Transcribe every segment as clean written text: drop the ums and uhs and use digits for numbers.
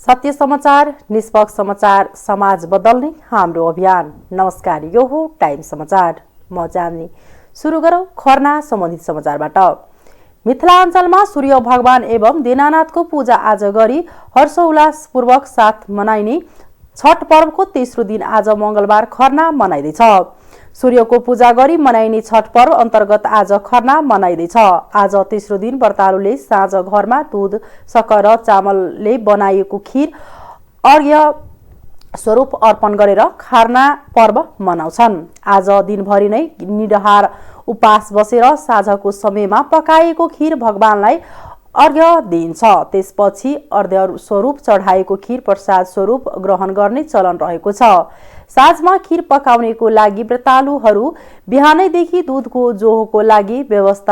सत्य समाचार, निष्पक्ष समाचार, समाज बदल्ने हाम्रो अभियान। नमस्कार, यो हो टाइम समाचार। म जान्ने। सुरु गरौँ खर्ना सम्बन्धित समाचारबाट। मिथिलाञ्चलमा सूर्य भगवान एवं दीनानाथको पूजा आज गरी हर्षोल्लासपूर्वक साथ मनाइने छठ पर्वको तेस्रो दिन आज मंगलबार खर्ना मनाइँदैछ। सूर्यको पूजा गरी मनाइने छठ पर्व अन्तर्गत आज खर्ना मनाइँदैछ। आज तेस्रो दिन व्रतालुले साँझ घरमा दूध, शक्कर र चामलले बनाइएको खीर अर्घ्य स्वरूप अर्पण गरेर खर्ना पर्व मनाउँछन्। आज दिनभरि नै निराहार उपास बसेर साँझको समयमा पकाएको खीर भगवानलाई अर्घ्य दिइन्छ। त्यसपछि अर्घ्य स्वरूप चढाएको खीर प्रसाद स्वरूप ग्रहण गर्ने चलन रहेको छ। साँझमा खीर पकाउनेको लागि व्रतालुहरू बिहानैदेखि दूधको जोहोको लागि व्यस्त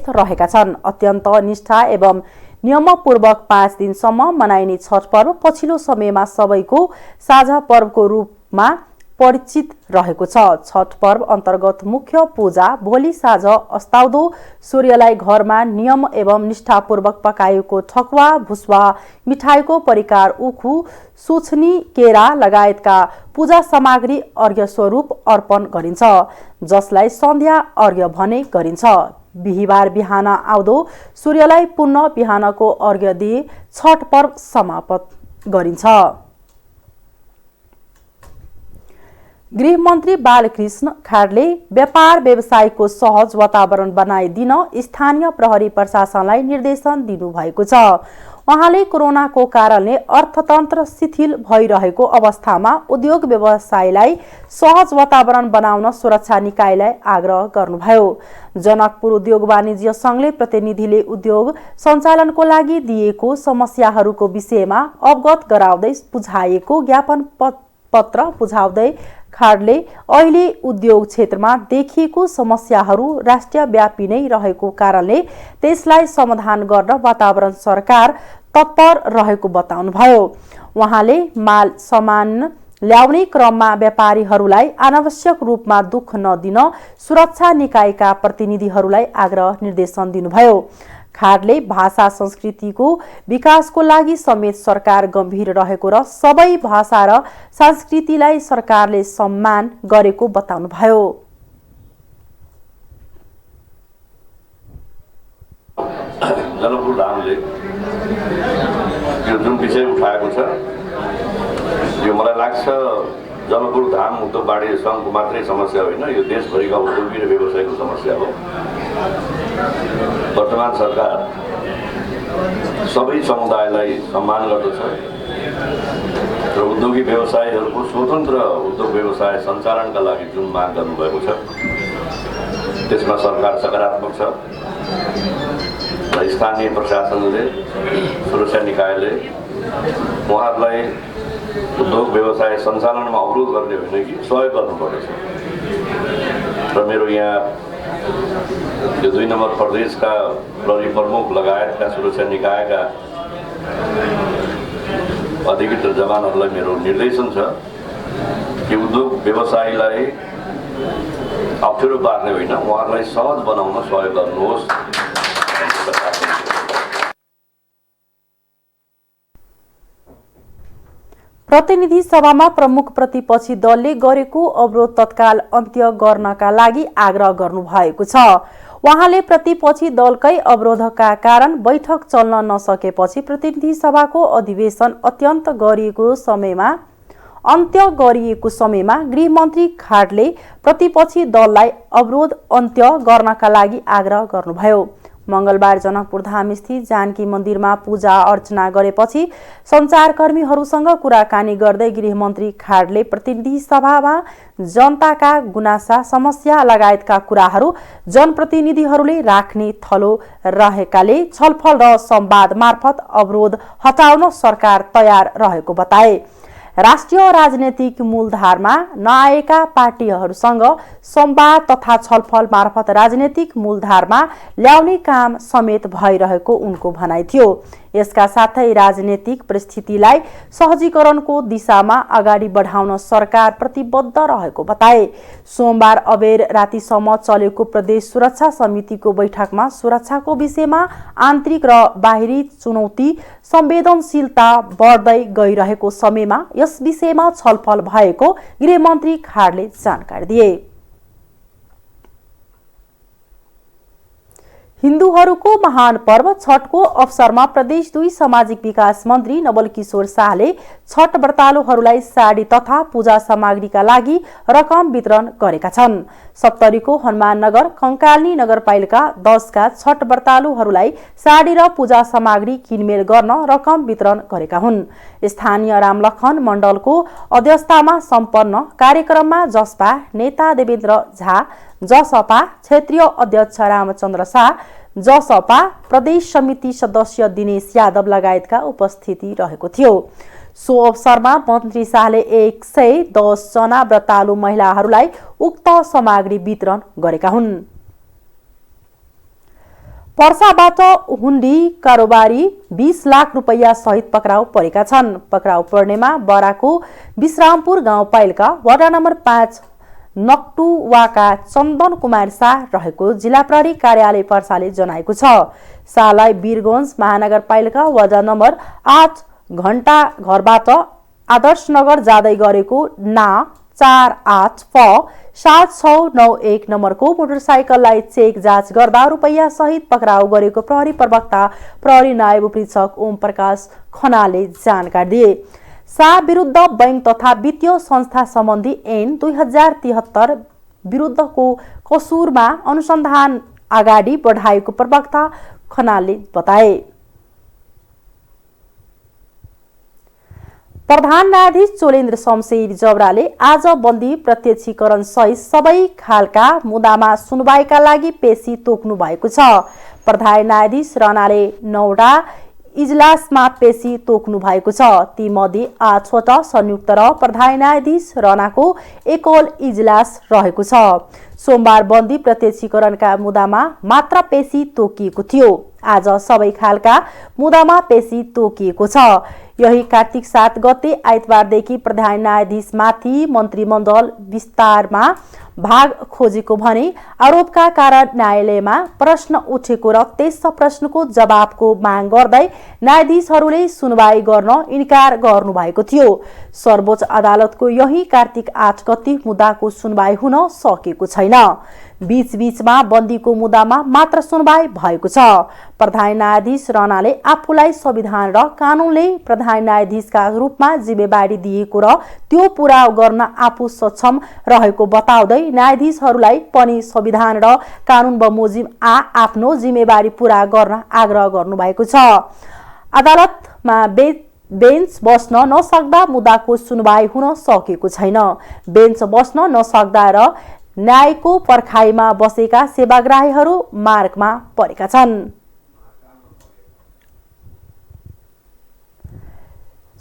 रहेका छन्। अत्यन्त निष्ठा एवं नियमपूर्वक 5 दिनसम्म मनाइने छठ पर्व पछिल्लो समयमा सबैको साझा पर्वको रूपमा परिचित रहेको छ। छठ पर्व अन्तर्गत मुख्य पूजा भोलि साँझ अस्ताउँदो सूर्यलाई घरमा नियम एवं निष्ठापूर्वक पकाएको ठकुवा, भुस्वा, मिठाईको परिकार, उखु, सुछनी, केरा लगायतका पूजा सामग्री अर्घ्य स्वरूप अर्पण गरिन्छ, जसलाई सन्ध्या अर्घ्य भने गरिन्छ। बिहिबार बिहान आउँदो सूर्यलाई पुनः बिहानको अर्घ्य दिई छठ पर्व समाप्त गरिन्छ। गृहमन्त्री बालकृष्ण खाडले व्यापार व्यवसायको सहज वातावरण बनाइदिन स्थानीय प्रहरी प्रशासनलाई निर्देशन दिनुभएको छ। उहाँले कोरोनाको कारणले अर्थतन्त्र शिथिल भइरहेको अवस्थामा उद्योग व्यवसायलाई सहज वातावरण बनाउन सुरक्षा निकायलाई आग्रह गर्नुभयो। जनकपुर उद्योग वाणिज्य संघले प्रतिनिधिले उद्योग सञ्चालनको लागि दिएको समस्याहरूको विषयमा अवगत गराउँदै बुझाएको ज्ञापन पत्र बुझाउँदै खाडले अहिले उद्योग क्षेत्रमा देखिएको समस्याहरू राष्ट्रव्यापी नै रहेको कारणले त्यसलाई समाधान गर्न वातावरण सरकार तत्पर रहेको बताउनुभयो। उहाँले माल सामान ल्याउने क्रममा व्यापारीहरूलाई अनावश्यक रूपमा दुख नदिन सुरक्षा निकायका प्रतिनिधिहरूलाई आग्रह निर्देशन दिनुभयो। खाडले भाषा संस्कृतिको विकासको लागि समेत सरकार गम्भीर रहेको र सबै भाषा र संस्कृतिलाई सरकारले सम्मान गरेको बताउनुभयो। जनकपुर धामले यो जुन विषय उठाएको छ, यो मलाई लाग्छ जनकपुर धाम उद्योग वाणिज्य सङ्घको मात्रै समस्या होइन, यो देशभरिका उद्योगी र व्यवसायको समस्या हो। वर्तमान सरकार सबै समुदायलाई सम्मान गर्दछ र उद्योगी व्यवसायीहरूको स्वतन्त्र उद्योग व्यवसाय सञ्चालनका लागि जुन माग गर्नुभएको छ त्यसमा सरकार सकारात्मक छ र स्थानीय प्रशासनले, सुरक्षा निकायले उहाँहरूलाई उद्योग व्यवसाय सञ्चालनमा अवरोध गर्ने होइन कि सहयोग गर्नुपर्नेछ। र मेरो यहाँ यो 2 नम्बर प्रदेशका प्रहरी प्रमुख लगायतका सुरक्षा निकायका अधिकृत जवानहरूलाई मेरो निर्देशन छ कि उद्योग व्यवसायीलाई अप्ठ्यारो पार्ने होइन, उहाँहरूलाई सहज बनाउन सहयोग गर्नुहोस्। प्रतिनिधि सभामा प्रमुख प्रतिपक्षी दलले गरेको अवरोध तत्काल अन्त्य गर्नका लागि आग्रह गर्नुभएको छ। उहाँले प्रतिपक्षी दलकै अवरोधका कारण बैठक चल्न नसकेपछि प्रतिनिधि सभाको अधिवेशन अन्त्य गरिएको समयमा गृहमन्त्री खाडले प्रतिपक्षी दललाई अवरोध अन्त्य गर्नका लागि आग्रह गर्नुभयो। मंगलबार जनकपुर धाम स्थित जानकी मन्दिरमा पूजा अर्चना गरेपछि सञ्चारकर्मीहरूसँग कुराकानी गर्दै गृहमन्त्री खाडले प्रतिनिधि सभामा जनताका गुनासा, समस्या लगायतका कुराहरू जनप्रतिनिधिहरूले राख्ने थलो रहेकाले छलफल र संवाद मार्फत अवरोध हटाउन सरकार तयार रहेको बताए। राष्ट्रिय राजनैतिक मूलधारमा नआएका पार्टीहरूसँग संवाद तथा छलफल मार्फत राजनैतिक मूलधारमा ल्याउने काम समेत भइरहेको उनको भनाइ थियो। यसका साथै राजनीतिक परिस्थितिलाई सहजीकरणको दिशामा अगाडि बढाउन सरकार प्रतिबद्ध रहेको बताए। सोमबार अबेर रातिसम्म चलेको प्रदेश सुरक्षा समितिको बैठकमा सुरक्षाको विषयमा आन्तरिक र बाहिरी चुनौती संवेदनशीलता बढ्दै गइरहेको समयमा यस विषयमा छलफल भएको गृहमन्त्री खाँडले जानकारी दिए। हिन्दूहरूको महान पर्व छठको अवसरमा प्रदेश 2 सामाजिक विकास मन्त्री नवल किशोर शाहले छठ व्रतालुहरूलाई साडी तथा पूजा सामग्रीका लागि रकम वितरण गरेका छन्। सप्तरीको हनुमाननगर कंकालनी नगरपालिका 10 का छठ व्रतालुहरूलाई साडी र पूजा सामग्री किनमेल गर्न रकम वितरण गरेका हुन्। स्थानीय रामलखन मण्डलको अध्यक्षतामा सम्पन्न कार्यक्रममा जसपा नेता देवेन्द्र झा, जसपा क्षेत्रीय अध्यक्ष रामचन्द्र शाह, जसपा प्रदेश समिति सदस्य दिनेश यादव लगायतका उपस्थिति रहेको थियो। सो अवसरमा मन्त्री शाहले 110 जना व्रतालु महिलाहरूलाई उक्त सामग्री वितरण गरेका हुन्। पर्साबाट हुण्डी कारोबारी 20 लाख रुपैयाँ सहित पक्राउ परेका छन्। पक्राउ पर्नेमा बराको विश्रामपुर गाउँपालिका वडा नम्बर 5 नक्टुवाका चन्दन कुमार शाह रहेको जिल्ला प्रहरी कार्यालय पर्साले जनाएको छ। शाहलाई वीरगञ्ज महानगरपालिका वडा नम्बर 8 घण्टा घरबाट आदर्शनगर जाँदै गरेको ना 48F7691 नम्बरको मोटरसाइकललाई चेक जाँच गर्दा रुपैयाँ सहित पक्राउ गरेको प्रहरी प्रवक्ता प्रहरी नायब उपरीक्षक ओम प्रकाश खनालले जानकारी दिए। शाह विरुद्ध बैंक तथा वित्तीय संस्था सम्बन्धी ऐन 2073 विरुद्धको कसुरमा अनुसन्धान अगाडि बढाएको प्रवक्ता खनालले बताए। प्रधान न्यायाधीश चोलेन्द्र शमशेर जबराले आज बन्दी प्रत्यक्षीकरण सहित सबै खालका मुद्दामा सुनवाईका लागि पेशी तोक्नु भएको छ। प्रधान न्यायाधीश राणाले 9वटा इजलासमा पेशी तोक्नु भएको छ। ती मध्ये 8वटा संयुक्त र प्रधान न्यायाधीश राणाको एकल इजलास रहेको छ। सोमबार बन्दी प्रत्यक्षीकरणका मुद्दामा मात्र पेशी तोकिएको थियो। आज सबै खालका मुद्दामा पेशी तोकिएको छ। यही कार्तिक 7 गते आइतबारदेखि प्रधान न्यायाधीशमाथि मन्त्रीमण्डल विस्तारमा भाग खोजेको भने आरोपका कारण न्यायालयमा प्रश्न उठेको र त्यस प्रश्नको जवाबको माग गर्दै न्यायाधीशहरूले सुनवाई गर्न इन्कार गर्नुभएको थियो। सर्वोच्च अदालतको यही कार्तिक 8 गते मुद्दाको सुनवाई हुन सकेको छैन। बीचबीचमा बन्दीको मुद्दामा मात्र सुनवाई भएको छ। प्रधान न्यायाधीश राणाले आफूलाई संविधान र कानूनले प्रधान न्यायाधीशका रूपमा जिम्मेवारी दिएको र त्यो पूरा गर्न आफू सक्षम रहेको बताउँदै न्यायाधीशहरूलाई पनि संविधान र कानून बमोजिम आफ्नो जिम्मेवारी पूरा गर्न आग्रह गर्नुभएको छ। अदालतमा बेन्च बस्न नसक्दा मुद्दाको सुनवाई हुन सकेको छैन। बेन्च बस्न नसक्दा र न्यायको पर्खाइमा बसेका सेवाग्राहीहरू मार्गमा परेका छन्।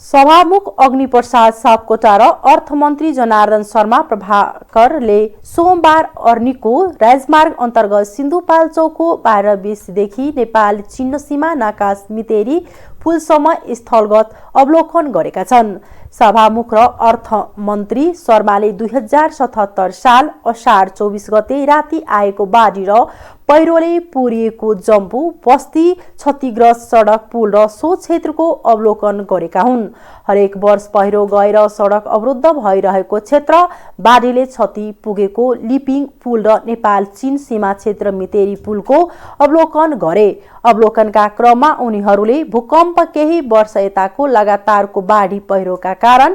सभामुख अग्निप्रसाद सापकोटा र अर्थमन्त्री जनार्दन शर्मा प्रभाकरले सोमबार अर्नीको राजमार्ग अन्तर्गत सिन्धुपाल्चोकको 12-20 देखि नेपाल चीन सीमा नाका मितेरी पुलसम्म स्थलगत अवलोकन गरेका छन्। सभामुख र अर्थमन्त्री शर्माले 2077 साल असार 24 गते राति आएको बाढी र पहिरोले पुरिएको जम्बु बस्ती क्षतिग्रस्त सडक पुल र सो क्षेत्रको अवलोकन गरेका हुन्। हरेक वर्ष पहिरो गएर सडक अवरुद्ध भइरहेको क्षेत्र बाढीले क्षति पुगेको लिपिङ पुल र नेपाल चीन सीमा क्षेत्र मितेरी पुलको अवलोकन गरे। अवलोकनका क्रममा उनीहरूले भूकम्प केही वर्ष यताको लगातारको बाढी पहिरोका कारण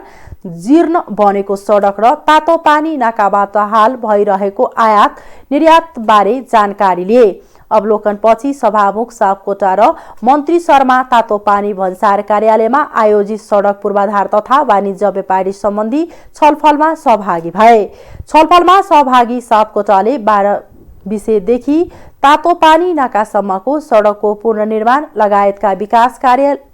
जीर्ण बनेको सडक र तातो पानी नाकाबाट हाल भइरहेको आयात निर्यात बारे जानकारी लिए। अवलोकनपछि सभामुख सापकोटा र मन्त्री शर्मा तातो पानी भन्सार कार्यालयमा आयोजित सडक पूर्वाधार तथा वाणिज्य व्यापारी सम्बन्धी छलफलमा सहभागी भए। छलफलमा सहभागी सापकोटाले 12 विषयदेखि तातो पानी नाकासम्मको सडकको पुनर्निर्माण लगायतका विकास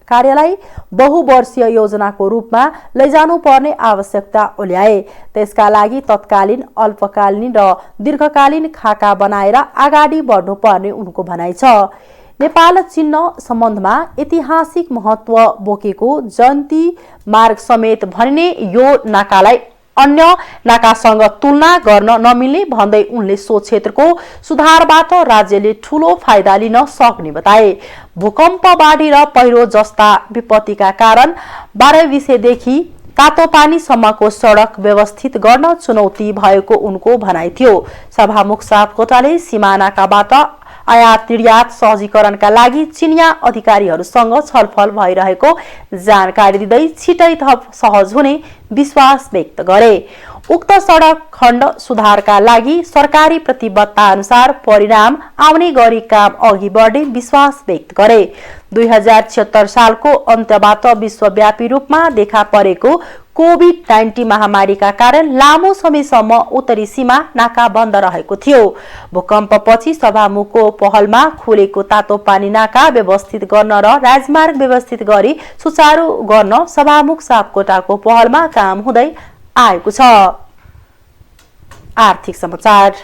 कार्यलाई बहुवर्षीय योजनाको रूपमा लैजानुपर्ने आवश्यकता ओल्याए। त्यसका लागि तत्कालीन, अल्पकालीन र दीर्घकालीन खाका बनाएर अगाडि बढ्नुपर्ने उनको भनाइ छ। नेपाल चिन्न सम्बन्धमा ऐतिहासिक महत्व बोकेको जयन्ती मार्ग समेत भनिने यो नाकालाई अन्य नाकासँग तुलना गर्न नमिल्ने भन्दै उनले सो क्षेत्रको सुधारबाट राज्यले ठूलो फाइदा लिन सक्ने बताए। भूकम्प, बाढी र पहिरो जस्ता विपत्तिका कारण 12 विषयदेखि तातोपानीसम्मको सडक व्यवस्थित गर्न चुनौती भएको उनको भनाइ थियो। सभामुख सापकोटाले सिमानाकाबाट आयात निर्यात सहजीकरणका लागि चिनिया अधिकारीहरूसँग छलफल भइरहेको जानकारी दिँदै छिटै थप सहज हुने विश्वास व्यक्त गरे। उक्त सडक खण्ड सुधारका लागि सरकारी प्रतिबद्धता अनुसार परिणाम आउने गरी काम अघि बढ्ने विश्वास व्यक्त गरे। 2076 सालको अन्त्यबाट विश्वव्यापी रूपमा देखा परेको कोभिड-19 महामारीका कारण लामो समयसम्म उत्तरी सीमा नाका बन्द रहेको थियो। भूकम्पपछि सभामुखको पहलमा खुलेको तातोपानी नाका व्यवस्थित गर्न र राजमार्ग व्यवस्थित गरी सुचारू गर्न सभामुख सापकोटाको पहलमा काम हुँदै आएको छ। आर्थिक समाचार।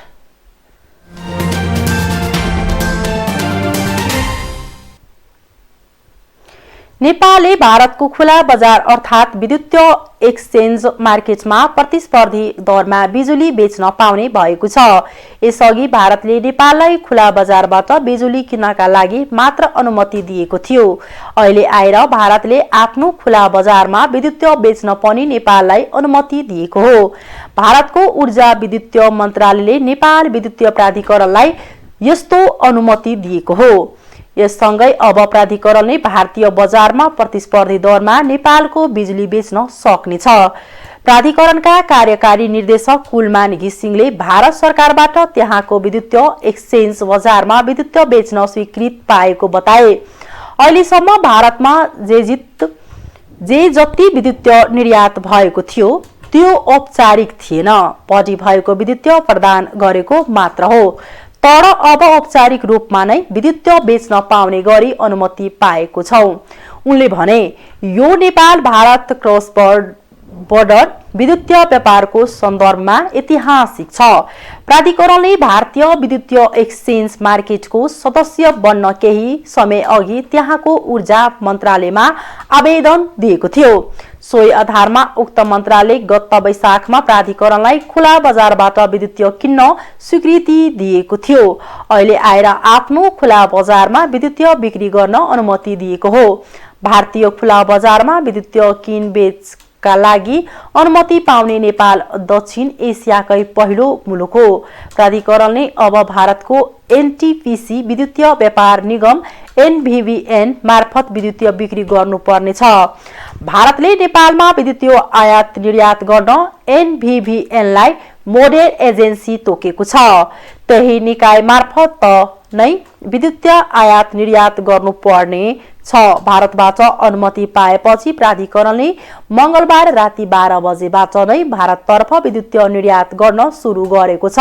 नेपालले भारतको खुला बजार अर्थात् विद्युतीय एक्सचेन्ज मार्केटमा प्रतिस्पर्धी दरमा बिजुली बेच्न पाउने भएको छ। यसअघि भारतले नेपाललाई खुला बजारबाट बिजुली किन्नका लागि मात्र अनुमति दिएको थियो। अहिले आएर भारतले आफ्नो खुला बजारमा विद्युतीय बेच्न पनि नेपाललाई अनुमति दिएको हो। भारतको ऊर्जा विद्युतीय मन्त्रालयले नेपाल विद्युतीय प्राधिकरणलाई यस्तो अनुमति दिएको हो। यससँगै अब प्राधिकरणले भारतीय बजारमा प्रतिस्पर्धी दरमा नेपालको बिजुली बेच्न सक्नेछ। प्राधिकरणका कार्यकारी निर्देशक कुलमान घिसिङले भारत सरकारबाट त्यहाँको विद्युतीय एक्सचेन्ज बजारमा विद्युतीय बेच्न स्वीकृत पाएको बताए। अहिलेसम्म भारतमा जे जति विद्युतीय निर्यात भएको थियो त्यो औपचारिक थिएन, बढी भएको विद्युतीय प्रदान गरेको मात्र हो। तर अब औपचारिक रूपमा नै विद्युतीय बेच्न पाउने गरी अनुमति पाएको छौं। उनले भने यो नेपाल भारत क्रस बर्डर विद्युतीय व्यापारको सन्दर्भमा ऐतिहासिक छ। प्राधिकरणले भारतीय विद्युतीय एक्सचेन्ज मार्केटको सदस्य बन्न केही समय अघि त्यहाँको ऊर्जा मन्त्रालयमा आवेदन दिएको थियो। सोही आधारमा उक्त मन्त्रालय गत वैशाखमा प्राधिकरणलाई खुला बजारबाट विद्युतीय किन्न स्वीकृति दिएको थियो। अहिले आएर आफ्नो खुला बजारमा विद्युतीय बिक्री गर्न अनुमति दिएको हो। भारतीय खुला बजारमा विद्युतीय किनबेचका लागि अनुमति पाउने नेपाल दक्षिण एसियाकै पहिलो मुलुक हो। प्राधिकरणले अब भारतको एनटीपीसी विद्युतीय व्यापार निगम एनभीवीएन मार्फत विद्युतीय बिक्री गर्नुपर्नेछ। भारतले नेपालमा विद्युतीय आयात निर्यात गर्न एनभीवीएनलाई मोडेल एजेन्सी तोकेको छ। त्यही निकाय मार्फत नै विद्युतीय आयात निर्यात गर्नुपर्ने छ। भारतबाट अनुमति पाएपछि प्राधिकरणले मंगलबार राति 12 बजेबाट नै भारततर्फ विद्युतीय निर्यात गर्न सुरु गरेको छ।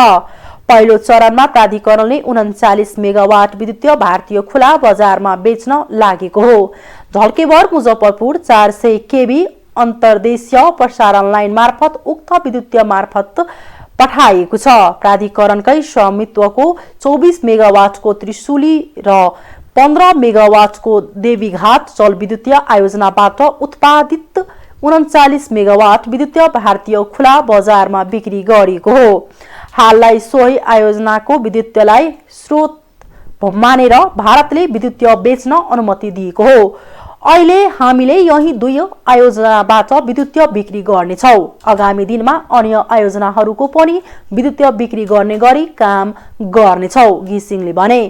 पहिलो चरणमा प्राधिकरणले 39 मेगावाट विद्युतीय भारतीय खुला बजारमा बेच्न लागेको हो। ढल्केवर मुजफ्फरपुर 400 केबी अन्तर्देशीय प्रसारण लाइन मार्फत उक्त विद्युतीय मार्फत पठाइएको छ। प्राधिकरणकै स्वामित्वको 24 मेगावाटको त्रिशुली र 15 मेगावाटको देवीघाट जलविद्युतीय आयोजनाबाट उत्पादित 39 मेगावाट विद्युतीय भारतीय खुला बजारमा बिक्री गरिएको हो। हाललाई सोही आयोजनाको विद्युतीयलाई स्रोत मानेर भारतले विद्युतीय बेच्न अनुमति दिएको हो। अहिले हामीले यही दुई आयोजनाबाट विद्युतीय बिक्री गर्नेछौं। आगामी दिनमा अन्य आयोजनाहरूको पनि विद्युतीय बिक्री गर्ने गरी काम गर्नेछौं, घिसिङले भने।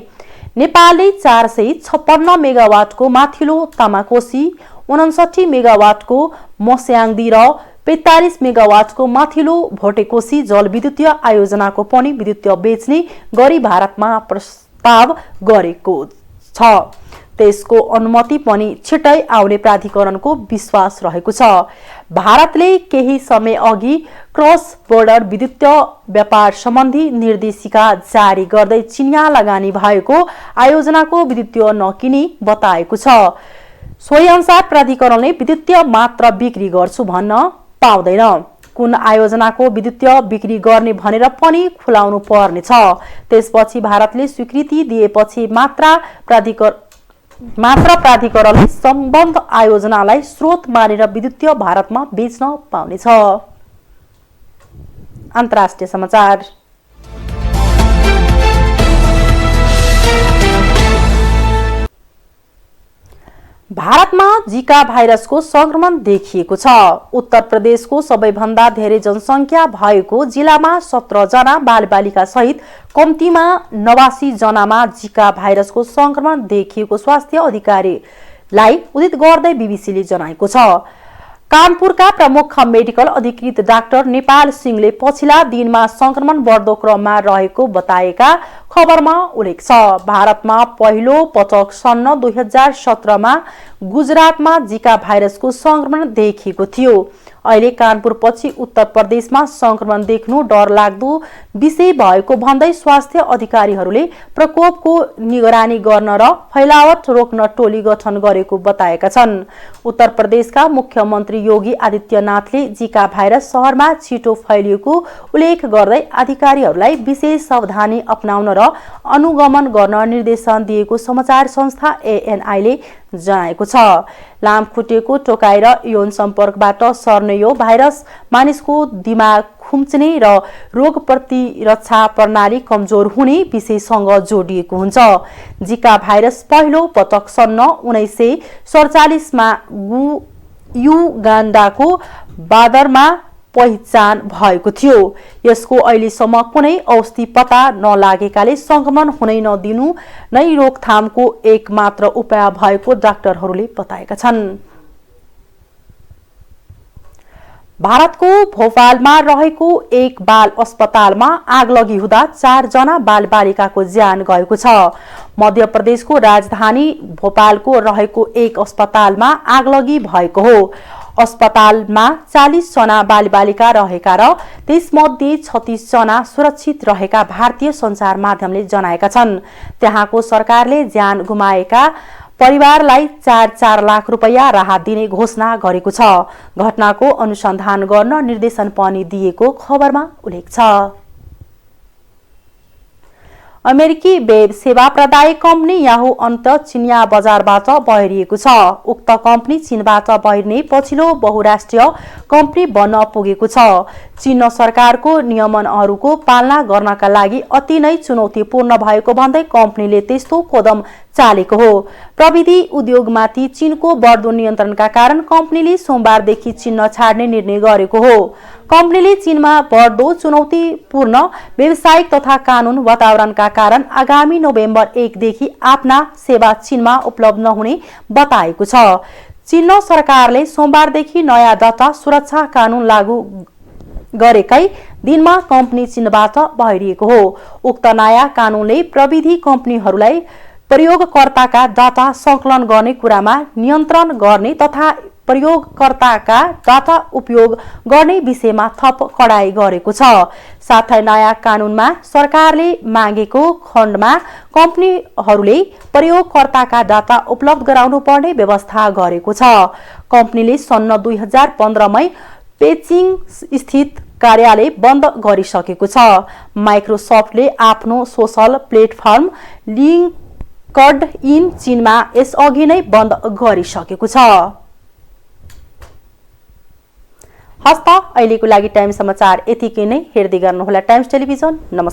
नेपालले 456 मेगावाटको माथिल्लो तामाकोशी, 59 मेगावाटको मस्याङदी र 45 मेगावाटको माथिल्लो भोटेकोशी जलविद्युतीय आयोजनाको पनि विद्युतीय बेच्ने गरी भारतमा प्रस्ताव गरेको छ। त्यसको अनुमति पनि छिटै आउने प्राधिकरणको विश्वास रहेको छ। भारतले केही समय अघि क्रस बोर्डर विद्युतीय व्यापार सम्बन्धी निर्देशिका जारी गर्दै चिनिया लगानी भएको आयोजनाको विद्युतीय नकिनी बताएको छ। सोही अनुसार प्राधिकरणले विद्युतीय मात्र बिक्री गर्छु भन्न पाउँदैन। कुन आयोजनाको विद्युतीय बिक्री गर्ने भनेर पनि खुलाउनु पर्नेछ। त्यसपछि भारतले स्वीकृति दिएपछि मात्र प्राधिकरणले सम्बद्ध आयोजनालाई स्रोत मानेर विद्युतीय भारतमा बेच्न पाउनेछ। अन्तर्राष्ट्रिय समाचार। भारतमा जिका भाइरसको संक्रमण देखिएको छ। उत्तर प्रदेशको सबैभन्दा धेरै जनसङ्ख्या भएको जिल्लामा 17 जना बालबालिका सहित कम्तीमा 89 जनामा जिका भाइरसको संक्रमण देखिएको स्वास्थ्य अधिकारीलाई उद्धृत गर्दै बीबीसीले जनाएको छ। कानपुरका प्रमुख मेडिकल अधिकृत डाक्टर नेपाल सिंहले पछिल्ला दिनमा संक्रमण बढ्दो क्रममा रहेको बताएका खबरमा उल्लेख छ। भारतमा पहिलो पटक सन् 2017 मा गुजरातमा जिका भाइरसको संक्रमण देखिएको थियो। अहिले कानपुर पछि उत्तर प्रदेशमा संक्रमण देख्नु डरलाग्दो विषय भएको भन्दै स्वास्थ्य अधिकारीहरूले प्रकोपको निगरानी गर्न र फैलावट रोक्न टोली गठन गरेको बताएका छन्। उत्तर प्रदेशका मुख्यमन्त्री योगी आदित्यनाथले जिका भाइरस शहरमा छिटो फैलिएको उल्लेख गर्दै अधिकारीहरूलाई विशेष सावधानी अपनाउन र अनुगमन गर्न निर्देशन दिएको समाचार संस्था एएनआईले जनाएको छ। लामखुट्टेको टोकाइ र यौन सम्पर्कबाट सर्ने यो भाइरस मानिसको दिमाग खुम्चिने र रोग प्रतिरक्षा प्रणाली कमजोर हुने विषयसँग जोडिएको हुन्छ। जिका भाइरस पहिलो पटक सन् 1947 मा युगान्डाको बादरमा पहिचान भएको थियो। यसको अहिलेसम्म कुनै औषधि पत्ता नलागेकाले संक्रमण हुनै नदिनु नै रोकथामको एक मात्र उपाय भएको डाक्टरहरूले बताएका छन्। भारतको भोपालमा रहेको एक बाल अस्पतालमा आगलगी हुँदा 4 जना बालबालिकाको ज्यान गएको छ। मध्य प्रदेशको राजधानी भोपालको रहेको एक अस्पतालमा आगलगी भएको हो। अस्पतालमा 40 जना बालबालिका रहेका र त्यसमध्ये 36 जना सुरक्षित रहेका भारतीय सञ्चार माध्यमले जनाएका छन्। त्यहाँको सरकारले ज्यान गुमाएका परिवारलाई 4 लाख रुपैयाँ राहत दिने घोषणा गरेको छ। घटनाको अनुसन्धान गर्न निर्देशन पनि दिएको खबरमा उल्लेख छ। अमेरिकी वेब सेवा प्रदायक कम्पनी याहू अन्त चिनिया बजारबाट बहिरिएको छ। उक्त कम्पनी चीनबाट बहिर्ने पछिल्लो बहुराष्ट्रिय कम्पनी बन्न पुगेको छ। चीन सरकारको नियमनहरूको पालना गर्नका लागि अति नै चुनौतीपूर्ण भएको भन्दै कम्पनीले त्यस्तो कदम चालेको हो। प्रविधि उद्योगमाथि चीनको बढ्दो नियन्त्रणका कारण कम्पनीले सोमबारदेखि चीन नछाड्ने निर्णय गरेको हो। कम्पनीले चीनमा बढ्दो चुनौतीपूर्ण व्यावसायिक तथा कानून वातावरणका कारण आगामी नोभेम्बर 1 देखि आफ्ना सेवा चीनमा उपलब्ध नहुने बताएको छ। चीन सरकारले सोमबारदेखि नयाँ डाटा सुरक्षा कानून लागू गरेकै दिनमा कम्पनी चीनबाट बहिरिएको हो। उक्त नयाँ कानूनले प्रविधि कम्पनीहरूलाई प्रयोगकर्ताका डाटा संकलन गर्ने कुरामा नियन्त्रण गर्ने तथा प्रयोगकर्ताका डाटा उपयोग गर्ने विषयमा थप कडाई गरेको छ। साथै नयाँ कानूनमा सरकारले मागेको खण्डमा कम्पनीहरूले प्रयोगकर्ताका डाटा उपलब्ध गराउनु पर्ने व्यवस्था गरेको छ। कम्पनीले सन् 2015 मै पेचिङ स्थित कार्यालय बन्द गरिसकेको छ। माइक्रोसफ्टले आफ्नो सोशल प्लेटफर्म लिङ्कडइन चीनमा यसअघि नै बन्द गरिसकेको छ। हस्त अहिलेको लागि टाइम समाचार यतिकै नै। हेर्दै गर्नुहोला टाइम्स टेलिभिजन। नमस्कार।